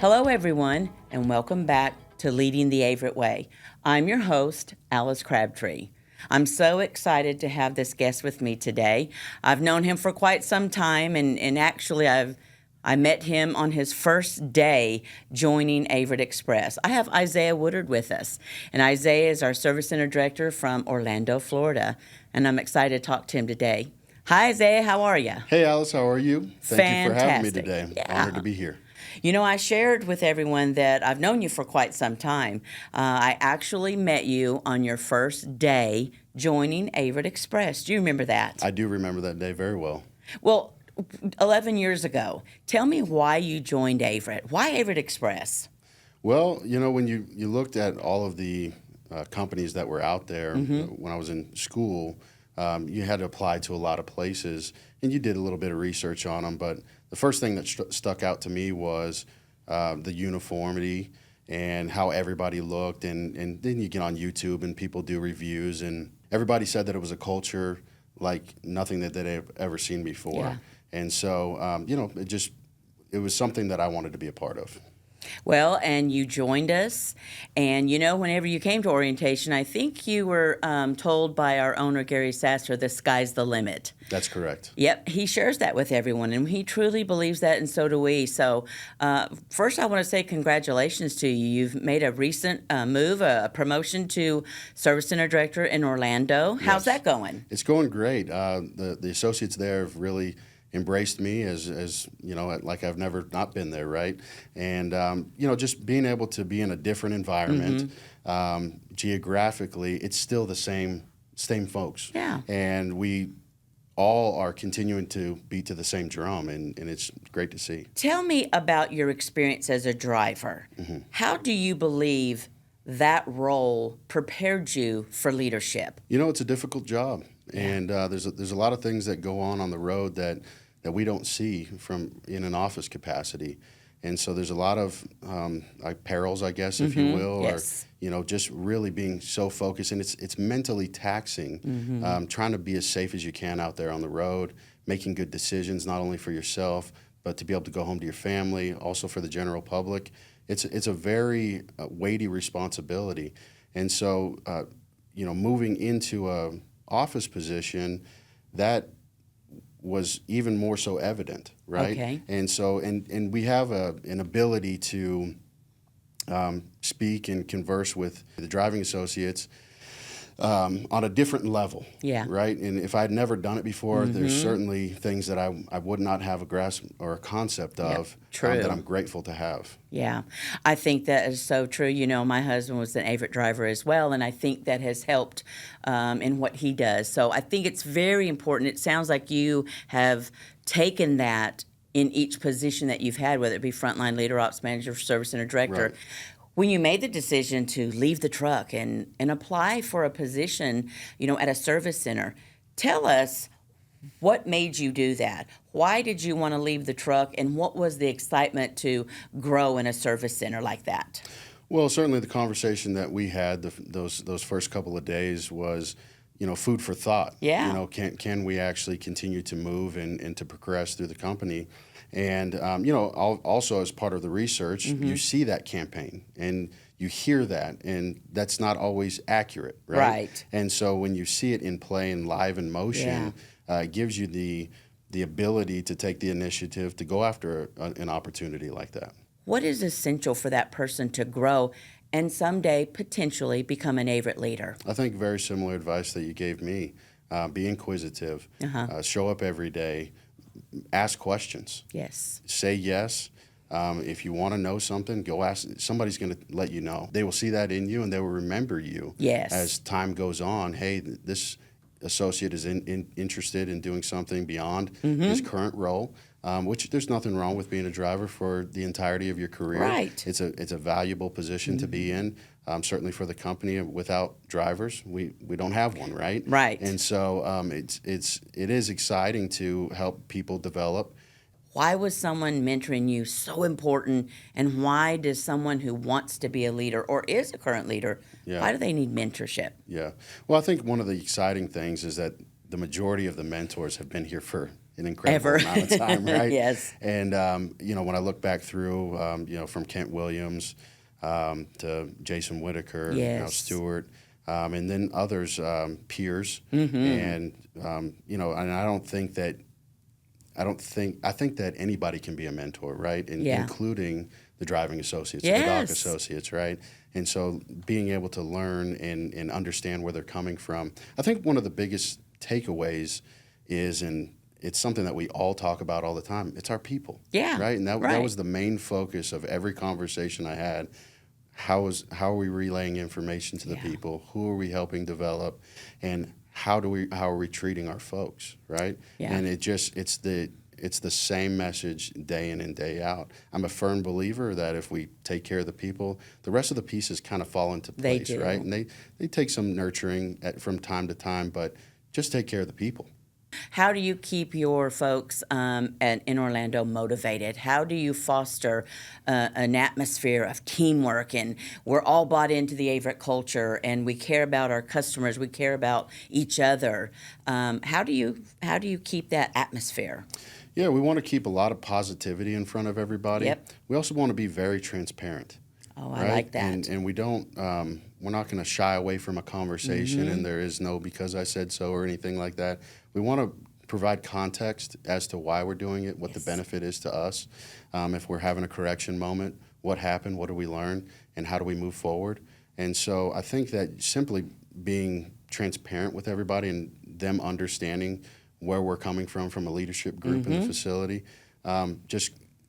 Hello, everyone, and welcome back to Leading the Averitt Way. I'm your host, Alice Crabtree. I'm so excited to have this guest with me today. I've known him for quite some time, and actually I met him on his first day joining Averitt Express. I have Isaiah Woodard with us, and Isaiah is our Service Center Director from Orlando, Florida, and I'm excited to talk to him today. Hi, Isaiah. How are you? Hey, Alice. How are you? Thank you for having me Fantastic. today. Yeah. Honored to be here. You know, I shared with everyone that I've known you for quite some time. I actually met you on your first day joining Averitt Express. Do you remember that? I do remember that day very well. Well, 11 years ago. Tell me why you joined Averitt. Why Averitt Express? Well, you know, when you looked at all of the companies that were out there when I was in school, you had to apply to a lot of places, and you did a little bit of research on them. But the first thing that stuck out to me was the uniformity and how everybody looked. And then you get on YouTube and people do reviews, and everybody said that it was a culture like nothing that they'd ever seen before. Yeah. And so, you know, it was something that I wanted to be a part of. Well, and you joined us, and you know, whenever you came to orientation, I think you were told by our owner, Gary Sasser, the sky's the limit. That's correct. Yep, he shares that with everyone, and he truly believes that, and so do we. So, first, I want to say congratulations to you. You've made a recent move, a promotion to Service Center Director in Orlando. How's that going? It's going great. The associates there have really embraced me as you know, like I've never not been there, right? And you know, just being able to be in a different environment, geographically, it's still the same folks. Yeah. And we all are continuing to beat to the same drum, and it's great to see. Tell me about your experience as a driver. How do you believe that role prepared you for leadership? You know, it's a difficult job, and there's a lot of things that go on the road that we don't see from in an office capacity, and so there's a lot of like perils, I guess, if you will, Yes. or you know, just really being so focused, and it's mentally taxing. Trying to be as safe as you can out there on the road, making good decisions not only for yourself but to be able to go home to your family, also for the general public. It's a very weighty responsibility, and so you know, moving into a office position, that was even more so evident, right? Okay. And so, and we have an ability to speak and converse with the driving associates on a different level, Yeah. right? And if I'd never done it before, there's certainly things that I would not have a grasp or a concept of true. that I'm grateful to have. Yeah, I think that is so true. You know, my husband was an Averitt driver as well, and I think that has helped in what he does. So I think it's very important. It sounds like you have taken that in each position that you've had, whether it be frontline leader, ops manager, service center director. Right. When you made the decision to leave the truck and apply for a position, you know, at a service center, tell us what made you do that? Why did you want to leave the truck, and what was the excitement to grow in a service center like that? Well, certainly the conversation that we had those first couple of days was, you know, food for thought. Yeah. You know, can we actually continue to move and to progress through the company? And, you know, also as part of the research, you see that campaign and you hear that, and that's not always accurate, right? Right. And so when you see it in play and live in motion, it gives you the ability to take the initiative to go after an opportunity like that. What is essential for that person to grow and someday potentially become an Averitt leader? I think very similar advice that you gave me. Be inquisitive, show up every day, ask questions, Yes. say yes. If you want to know something, go ask. Somebody's going to let you know. They will see that in you, and they will remember you Yes. as time goes on. Hey, this associate is interested in doing something beyond his current role, which there's nothing wrong with being a driver for the entirety of your career. Right. It's a valuable position to be in. Certainly for the company, without drivers, we don't have one, right? Right. And so it is exciting to help people develop. Why was someone mentoring you so important, and why does someone who wants to be a leader or is a current leader, why do they need mentorship? Yeah. Well, I think one of the exciting things is that the majority of the mentors have been here for an incredible Ever. amount of time, right? Yes. And when I look back through, from Kent Williams to Jason Whitaker, Yes. Stewart, and then others, peers, Mm-hmm. and and I think that anybody can be a mentor, right? And Yeah. including the driving associates, the dock Yes. associates, right? And so being able to learn and understand where they're coming from. I think one of the biggest takeaways is, and it's something that we all talk about all the time, it's our people. Yeah, Right? And that right. was the main focus of every conversation I had. How are we relaying information to the Yeah. people? Who are we helping develop? And how are we treating our folks, right? Yeah. And it's the same message day in and day out. I'm a firm believer that if we take care of the people, the rest of the pieces kind of fall into They place, do. right? And they take some nurturing from time to time, but just take care of the people. How do you keep your folks in Orlando motivated? How do you foster an atmosphere of teamwork? And we're all bought into the Averitt culture, and we care about our customers. We care about each other. How do you keep that atmosphere? Yeah, we want to keep a lot of positivity in front of everybody. Yep. We also want to be very transparent. Oh, I Right? like that. And we don't, we're not going to shy away from a conversation, Mm-hmm. and there is no because I said so or anything like that. We want to provide context as to why we're doing it, what the Yes. benefit is to us. If we're having a correction moment, what happened, what did we learn, and how do we move forward? And so I think that simply being transparent with everybody and them understanding where we're coming from a leadership group in the facility,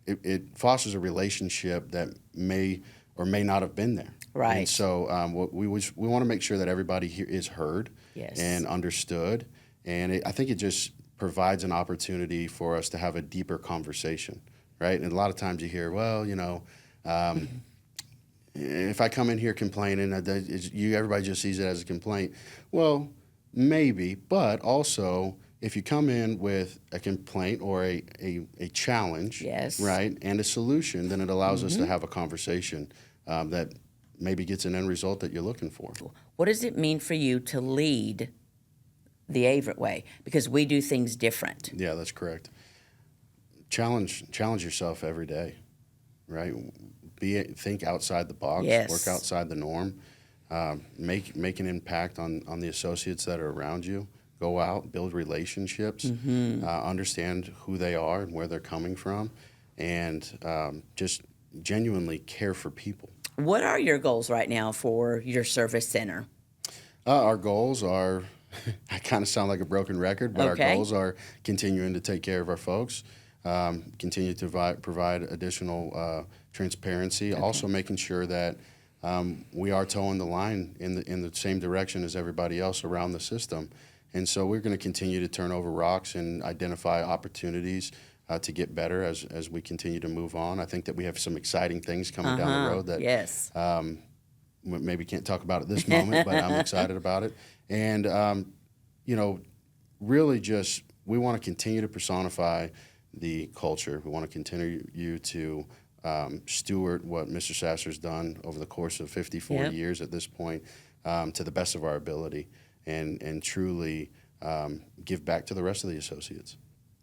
it fosters a relationship that may or may not have been there. Right. And so we want to make sure that everybody here is heard Yes. and understood. And I think it just provides an opportunity for us to have a deeper conversation, right? And a lot of times you hear, well, if I come in here complaining, everybody just sees it as a complaint. Well, maybe, but also if you come in with a complaint or a challenge, Yes. right, and a solution, then it allows us to have a conversation that maybe gets an end result that you're looking for. What does it mean for you to lead the Averitt Way? Because we do things different. Yeah, that's correct. Challenge yourself every day, right? Think outside the box, Yes. work outside the norm, make an impact on the associates that are around you. Go out, build relationships, understand who they are and where they're coming from, and just genuinely care for people. What are your goals right now for your service center? Our goals are, I kind of sound like a broken record, but Okay. our goals are continuing to take care of our folks, continue to provide additional transparency, also making sure that we are towing the line in the same direction as everybody else around the system. And so we're going to continue to turn over rocks and identify opportunities to get better as we continue to move on. I think that we have some exciting things coming down the road that Yes. maybe can't talk about at this moment, but I'm excited about it. And, really just we want to continue to personify the culture. We want to continue to steward what Mr. Sasser's done over the course of 54 Yep. years at this point to the best of our ability and truly give back to the rest of the associates.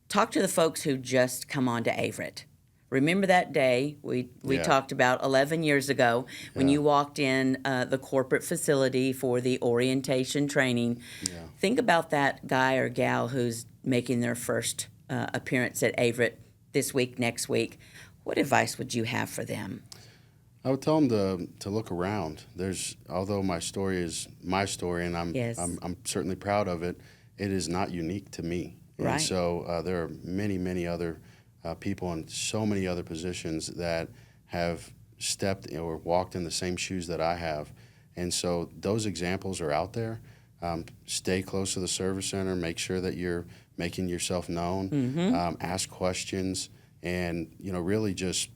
Talk to the folks who just come on to Averitt. Remember that day we Yeah. talked about 11 years ago when Yeah. you walked in the corporate facility for the orientation training. Yeah. Think about that guy or gal who's making their first appearance at Averitt this week, next week. What advice would you have for them? I would tell them to look around. Although my story is my story, and Yes. I'm certainly proud of it. It is not unique to me, Right. and so there are many other people in so many other positions that have stepped or walked in the same shoes that I have, and so those examples are out there. Stay close to the service center. Make sure that you're making yourself known. Ask questions, and really just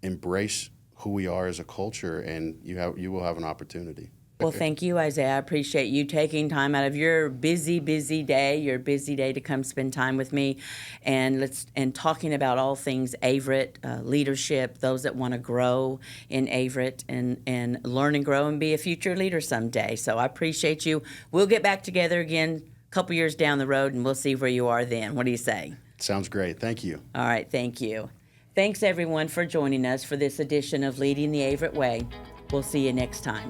embrace who we are as a culture, and you will have an opportunity. Well, thank you, Isaiah. I appreciate you taking time out of your busy day to come spend time with me, and talking about all things Averitt, leadership, those that want to grow in Averitt and learn and grow and be a future leader someday. So I appreciate you. We'll get back together again a couple years down the road, and we'll see where you are then. What do you say? Sounds great. Thank you. All right, thank you. Thanks everyone for joining us for this edition of Leading the Averitt Way. We'll see you next time.